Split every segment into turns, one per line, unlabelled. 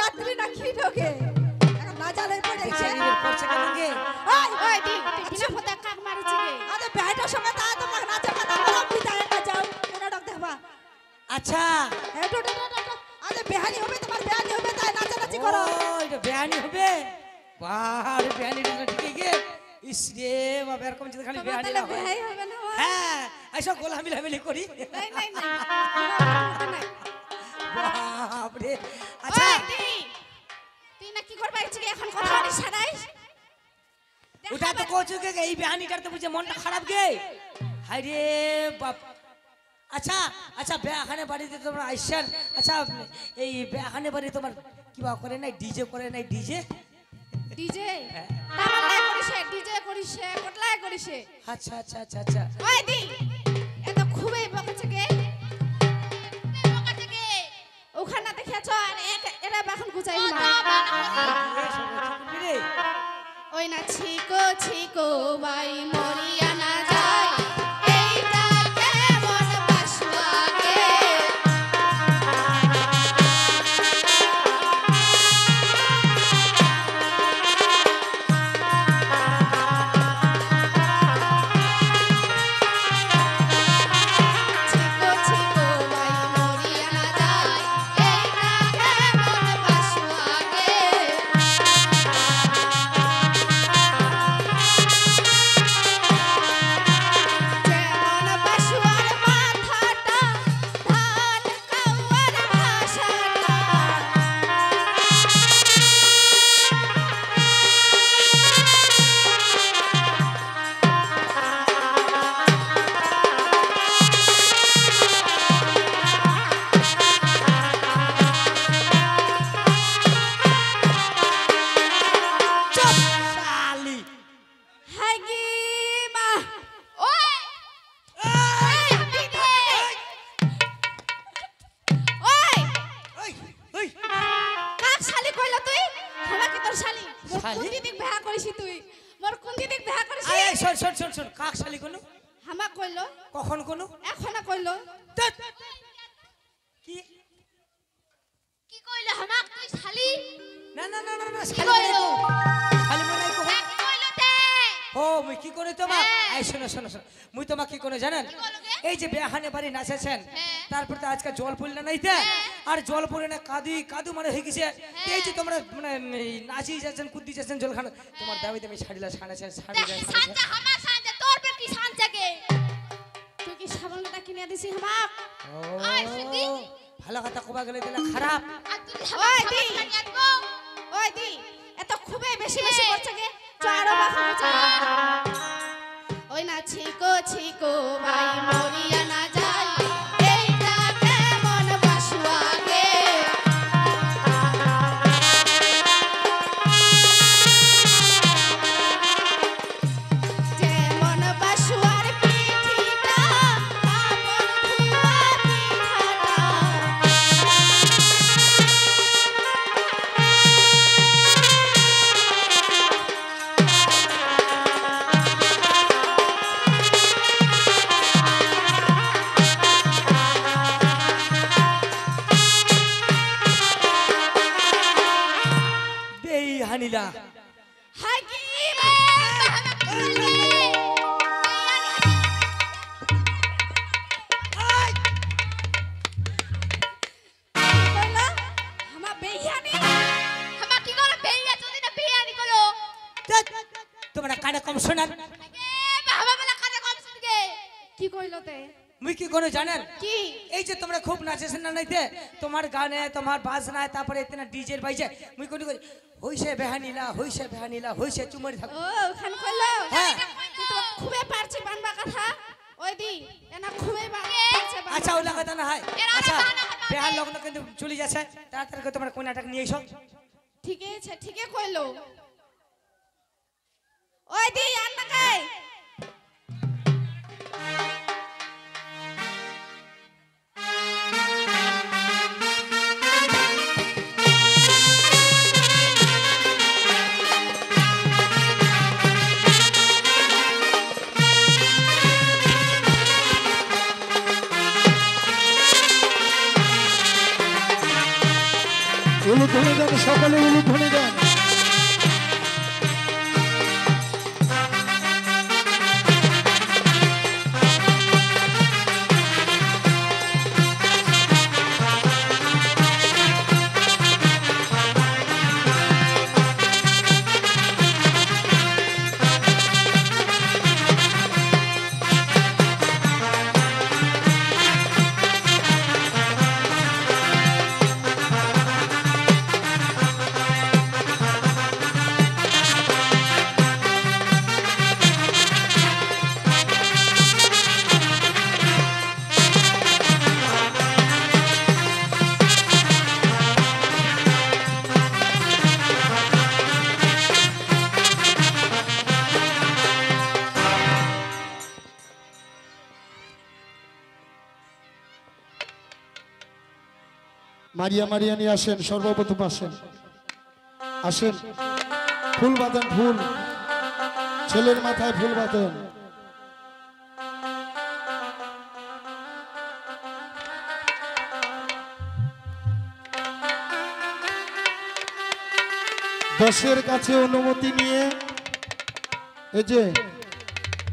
যাত্রী না কি ঢোকে না জানে পড়েছে
করছে কেন গে
ওই
ওই দি বিনা ফটা কাক মারিছে গে
আরে বেটার সঙ্গে তা তো নাচা কথা বলা বুঝায় না যাও কেন ডাক দেখবা
আচ্ছা
এটো আরে বেহানি হবে তোমার বেহানি হবে তাই নাচানাচি করো
ও এটা বেহানি হবে বাহ বেহানি ঠিক গে ইস রে বাবা এরকম যদি খালি বেহানি না হয়
বেহাই হবে না
হ্যাঁ আইসো গোলা মিলামিলি করি
নাই নাই নাই
বাপ রে আচ্ছা
ওই দি তুই না কি করবা ইচ্ছে এখন কথা বলিস সারাই
ওটা তো কোচ গে এই বেহানিটার তো বুঝে মনটা খারাপ গে হাই রে বাপ আচ্ছা আচ্ছা বেহানে বাড়িতে তোমরা আইছেন আচ্ছা এই বেহানে বাড়ি তোমার কি বা করে নাই ডিজে করে নাই ডিজে
ডিজে তামালাই করিছে ডিজে করিছে কটলাই করিছে
আচ্ছা আচ্ছা আচ্ছা আচ্ছা
ওই দি এত খুবই বকছে গে ওখানে দেখেছ আর এরা এখন গুছাই না ওই না ছিকো ছিকো ভাই মরিয়া না যায় এইটা কেমন বাসুয়াগে ছিকো ছিকো ভাই মরিয়া না যায় এইটা কেমন বাসুয়াগে যেমন বাসুয়ার মাথাটা ধান কাওয়ার ভাষাটা
চুপ শালি
হাই গি মা
ওই ওই দিদি ওই
ওই ওই
কাক শালি কইলা তুই আমাকে তোর শালি মোর
শালি?
কোন দিদিক বিয়া করিস তুই মোর কোন দিদিক বিয়া করিস
আয় আয়, শোন শোন শোন শোন কাক শালি কোন
হামা কইলো
কখন কোন
এখন কইলো
ধ্যাৎ। কি
কি কইলো হামা তুই শালি
না না না না না
কি
শালি
কইলো
শালি মনে কো
কি কইলো তে
ও মুই কি করে তোমা আই শোনো শোনো শোনো মুই তোমা কি করে জানেন এই যে বেহানে বাড়ি নাচেছেন তারপর তো আজকে জল পড়ল না নাইতে আর জল পড়ে না কাদু কাদু মানে হয়ে গেছে এই যে তোমরা মানে এই নাচি যাচ্ছেন কুদ্দি যাচ্ছেন জল খান তোমার দাবি দামি শাড়িলা ছাড়াছেন শাড়ি
দেখি সানজা হামা সানজা তোর পে কি সানজা গে তুই কি সাবানটা কিনে দিছি হামা আয় সিদ্ধি
ভালো কথা কবা গেলে দিলে খারাপ
আর তুই হামা সাবান আনবো ওই দি এত খুবই বেশি বেশি করছে গে চারো বাহু চা ওই না ছিকো ছিকো ভাই মরিয়া না যায় এইটা কেমন বাসুয়াগে যেমন বাসুয়ার পিঠিটা কাপড় ধোয়া পিঠাটা
বেই হানিলা
হাগি
কইলা হামা বেহানি
হামা কি করে বেইয়া যদি না বিয়ানি করো
ধ্যাৎ। তোমরা কানে কম শোনান
আগে বাবা বলা কাজে কম শুনগে
কি কইলো তে
মুই কি করে জানেন
কি
এই যে তোমরা খুব নাচেছেন না নাইতে তোমার গানে তোমার বাজনায় তারপরে এতনা ডিজের বাইছে মুই কোনি করি হইছে বেহানিলা হইছে চুমারি থাক
ও ওখান কইলো
হ্যাঁ
তুই তো খুবই পারছি বানবা কথা ওই দি এনা খুবই পারছে বানবা
আচ্ছা ওলা কথা না হয় আচ্ছা বেহার লগ্ন কিন্তু চলে যাচ্ছে তাড়াতাড়ি করে তোমরা কোনাটাকে নিয়ে এসো
ঠিকই আছে ঠিকই কইলো ওই দি আন না কাই
উলু ধরে যাবে সকলে উলুধ্বনি দেন। মারিয়া মারিয়া নিয়ে আসেন, সর্বপ্রথম আসেন, আসেন, ফুল বাঁধেন, ফুল ছেলের মাথায় ফুল বাঁধেন। দশের কাছে অনুমতি নিয়ে, এই যে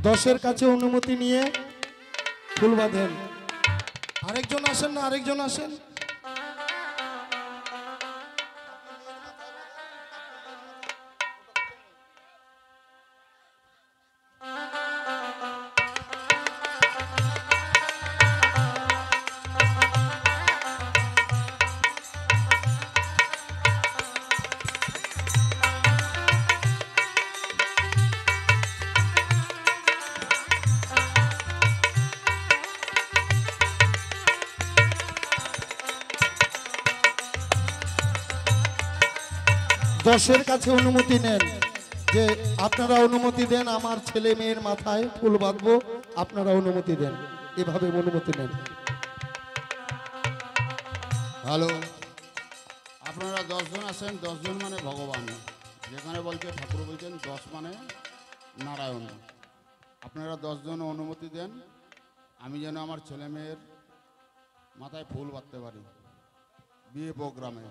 দশের কাছে অনুমতি নিয়ে ফুল বাঁধেন। আরেকজন আসেন না, আরেকজন আসেন। দশের কাছে অনুমতি নেন, যে আপনারা অনুমতি দেন, আমার ছেলে মেয়ের মাথায় ফুল বাঁধবো, আপনারা অনুমতি দেন, এভাবে অনুমতি নেন।
হ্যালো, আপনারা 10 জন আছেন, 10 জন মানে ভগবান। যেখানে বলছে ঠাকুর বলছেন 10 মানে নারায়ণ। আপনারা 10 জন অনুমতি দেন, আমি যেন আমার ছেলে মেয়ের মাথায় ফুল বাঁধতে পারি বিয়ে প্রোগ্রামে।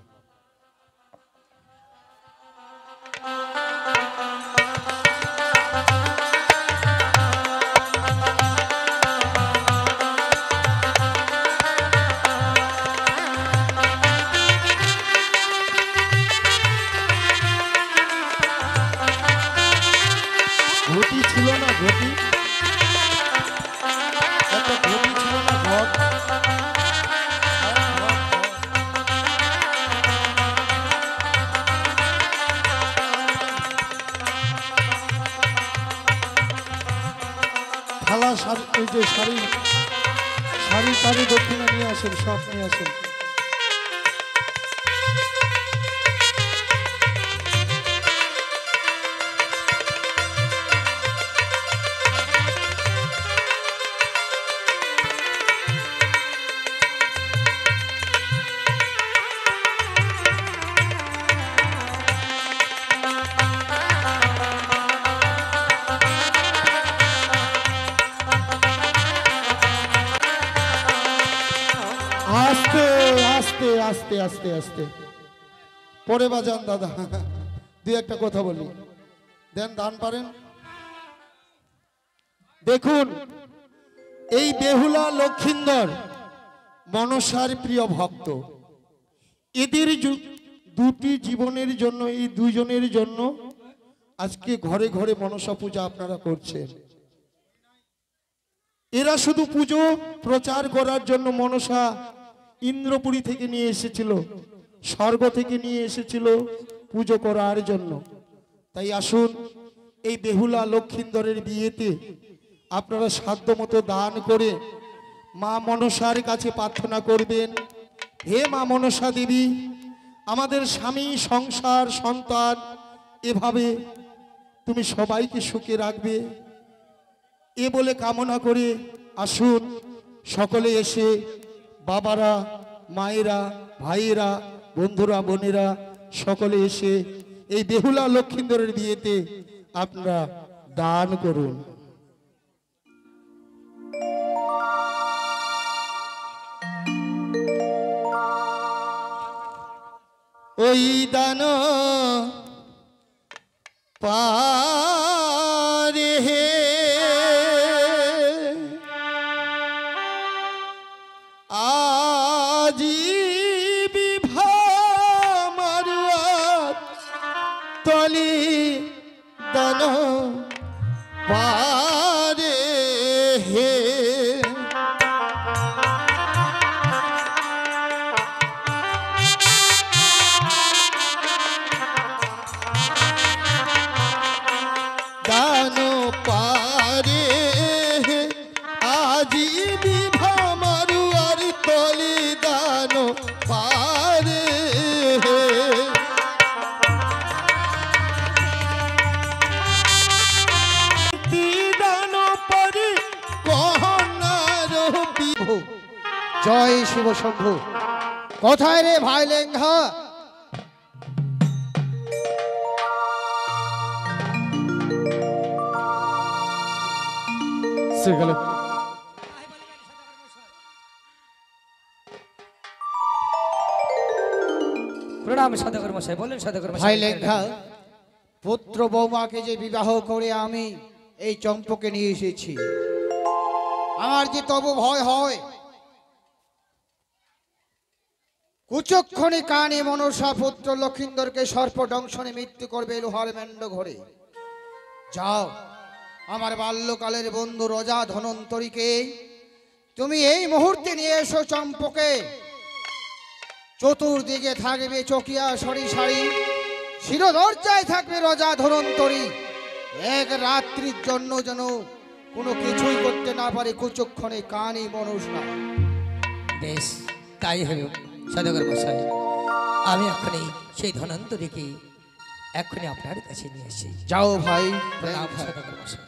ঘটি ছিল না, ঘটি, একটা ঘটি ছিল না, ঘট। থালা, ওই যে শাড়ি, শাড়ি তারি দক্ষিণা নিয়ে আসেন, সব নিয়ে আসেন। আস্তে আস্তে আস্তে আস্তে আস্তে পরে বাজান দাদা, দুই একটা কথা বলি, দেন, দান পারেন। দেখুন, এই বেহুলা লক্ষিন্দর মনসার প্রিয় ভক্ত, এদের দুটি জীবনের জন্য, এই দুজনের জন্য আজকে ঘরে ঘরে মনসা পূজা আপনারা করছেন। এরা শুধু পুজো প্রচার করার জন্য মনসা ইন্দ্রপুরী থেকে নিয়ে এসেছিল, স্বর্গ থেকে নিয়ে এসেছিল পুজো করার জন্য। তাই আসুন, এই বেহুলা লক্ষিন্দরের বিয়েতে আপনারা সাধ্যমতো দান করে মা মনসার কাছে প্রার্থনা করবেন, হে মা মনসা দেবী, আমাদের স্বামী, সংসার, সন্তান এভাবে তুমি সবাইকে সুখে রাখবে, এ বলে কামনা করে আসুন সকলে এসে, বাবারা, মায়েরা, ভাইয়েরা, বন্ধুরা, বোনেরা সকলে এসে এই বেহুলা লক্ষিন্দরের বিয়েতে আপনারা দান করুন। ওই দান পারে হে আজি বিভা মারুয়াত তলি দান পারে হে দান পারে আজি বিভা মারুয়ার তলি দান পারে দান পারে কহনার বিভু।
জয় শিব শম্ভু। কোথায় রে ভাই লেঙ্গা?
প্রণাম সদাগর মশাই, বলেন সদাগর মশাই।
ভাই লেঙ্গা, পুত্র বৌমাকে যে বিবাহ করে আমি এই চম্পকে নিয়ে এসেছি, আমার যে তবু ভয় হয়, কুচক্ষণে কানে মনসা পুত্র লক্ষিন্দরকে সর্প দংশনে মৃত্যু করবে লোহার মেন্ড ঘরে। যাও, আমার বাল্যকালের বন্ধু রজা ধনন্তরীকে তুমি এই মুহূর্তে নিয়ে এসো চম্পকে। চতুর্দিকে থাকবে চকিয়া সরিসারি, শিরদরজায় থাকবে রজা ধনন্তরী। এক রাত্রির জন্য যেন কোনো কিছুই করতে না পারে কুচক্ষণে কানে মনসা।
বেশ, তাই হলো সদাগর মশাই। আমি এখনই সেই ধনন্তরীকে এখনই আপনার কাছে নিয়ে এসেছি।
যাও ভাই।
প্রণাম সদাগর মশাই।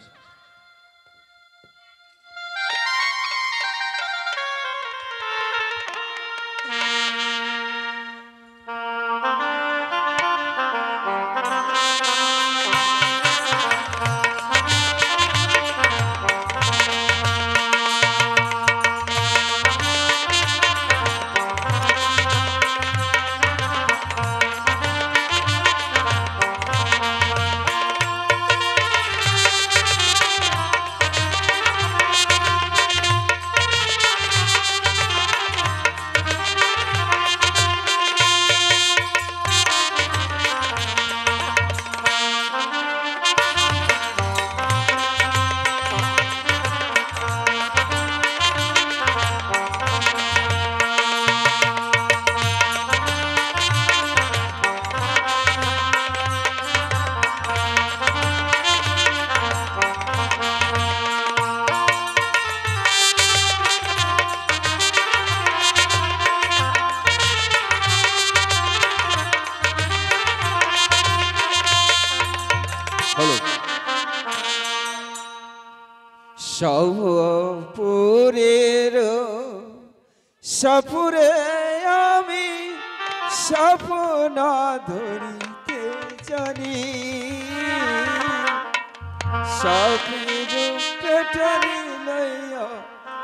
সপুরের সপুরে আমি স্বপ্ন ধরিতে জানি, সপুর পেটারি লইয়া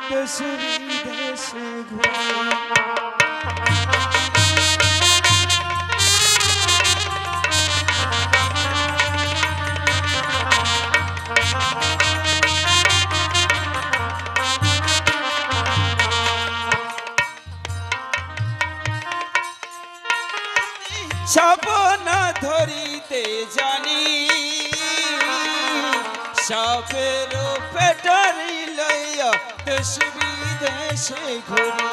দেশ বিদেশে ঘুরি। স্বপ্ন ধরিতে জানি, সাপের পেটারি লইয়া দেশ বিদেশে ঘুরি।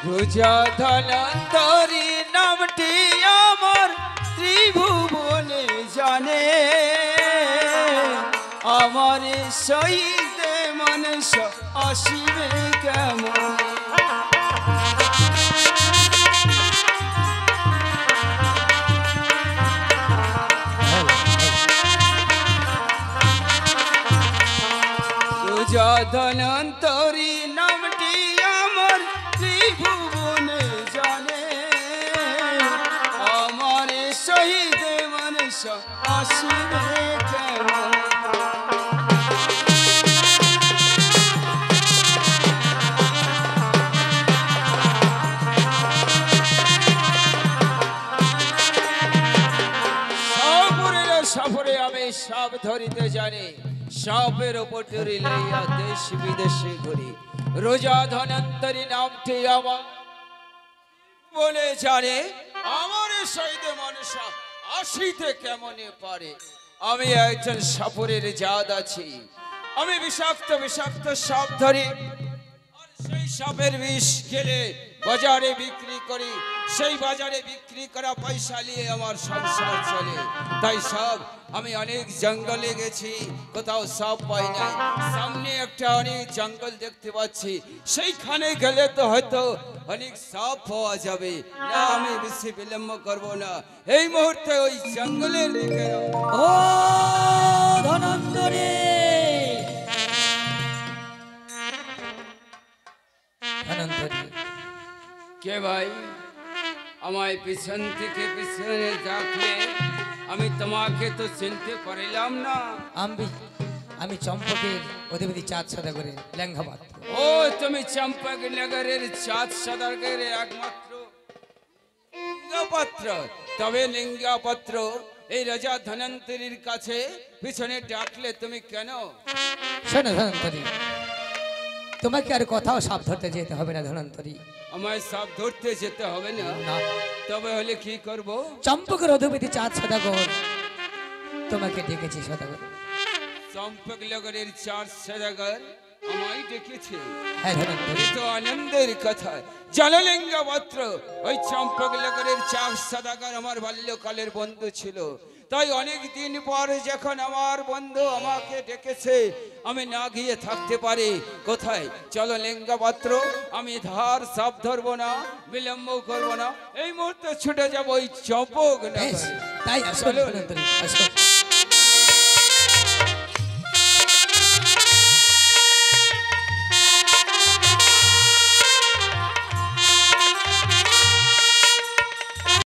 রোজা ধনন্তরী নামটি আমার ত্রিভুবনে জানে, আমার সহিত মানুষ আসিবে কেমন। রোজা ধনন্তরী নামটি আমার ত্রিভুবনে জানে, আমার সহিত মানুষ আসিবে কেমন সফরে আমি সব ধরিতে জানি সবের উপর টুরি লইয়া দেশ বিদেশে ঘুরি রোজা ধনন্তরী নামটি আমার বলে জানে আমার সহিতে মানুষ আসিতে কেমনে পারে আমি একজন সফরের জাত আছি আমি বিষাক্ত বিষাক্ত সাপ ধরি আর সেই সাপের বিষ গেলে বাজারে বিক্রি করি সেই বাজারে বিক্রি করা পয়সা নিয়ে আমার সংসার চলে তাই সব আমি অনেক জঙ্গলে গেছি কোথাও সাপ পাই নাই সামনে একটা অনেক জঙ্গল দেখতে পাচ্ছি সেইখানে গেলে তো হয়তো অনেক সাপ পাওয়া যাবে না আমি বেশি বিলম্ব করব না এই মুহূর্তে ওই জঙ্গলের দিকে
ও ধনন্তরী ধনন্তরী
কে ভাই আমায় পিছন থেকে পিছনে ডাকলে আমি তোমাকে তো চিনতে পারিলাম না
আমি চম্পকের অধিপতি চাঁদ সদাগরে লেঙ্গা পাত্র
ও তুমি চম্পক নগরের চাঁদ সদাগরের একমাত্র লিঙ্গপাত্র তবে লিঙ্গপাত্র এই রাজা ধনন্তরীর কাছে পিছনে ডাকলে তুমি কেন
শোনো ধনন্তরী তোমাকে আর কোথাও সাপ ধরতে যেতে হবে না ধনন্তরী
আমায় সাপ ধরতে যেতে হবে না
না
তবে হলে কি করব
চম্পকের অধিপতি চাঁদ সদাগর তোমাকে ডেকেছি সদাগর
চম্পক নগরের চাঁদ সদাগর আমায় ডেকেছে
হ্যাঁ ধনন্তরী
তো আনন্দের কথা জললিঙ্গ পাত্র ওই চম্পক নগরের চাঁদ সদাগর আমার বাল্যকালের বন্ধু ছিল তাই অনেক দিন পর যখন আমার বন্ধু আমাকে ডেকেছে আমি না গিয়ে থাকতে পারি কোথায় চলো লিঙ্গা পাত্র আমি ধার সাপ ধরবো না বিলম্ব করবো না এই মুহূর্তে ছুটে যাবো ওই চম্পক
বেশ,
নগর
তাই আসো
চলো।
ধনন্তরী আসো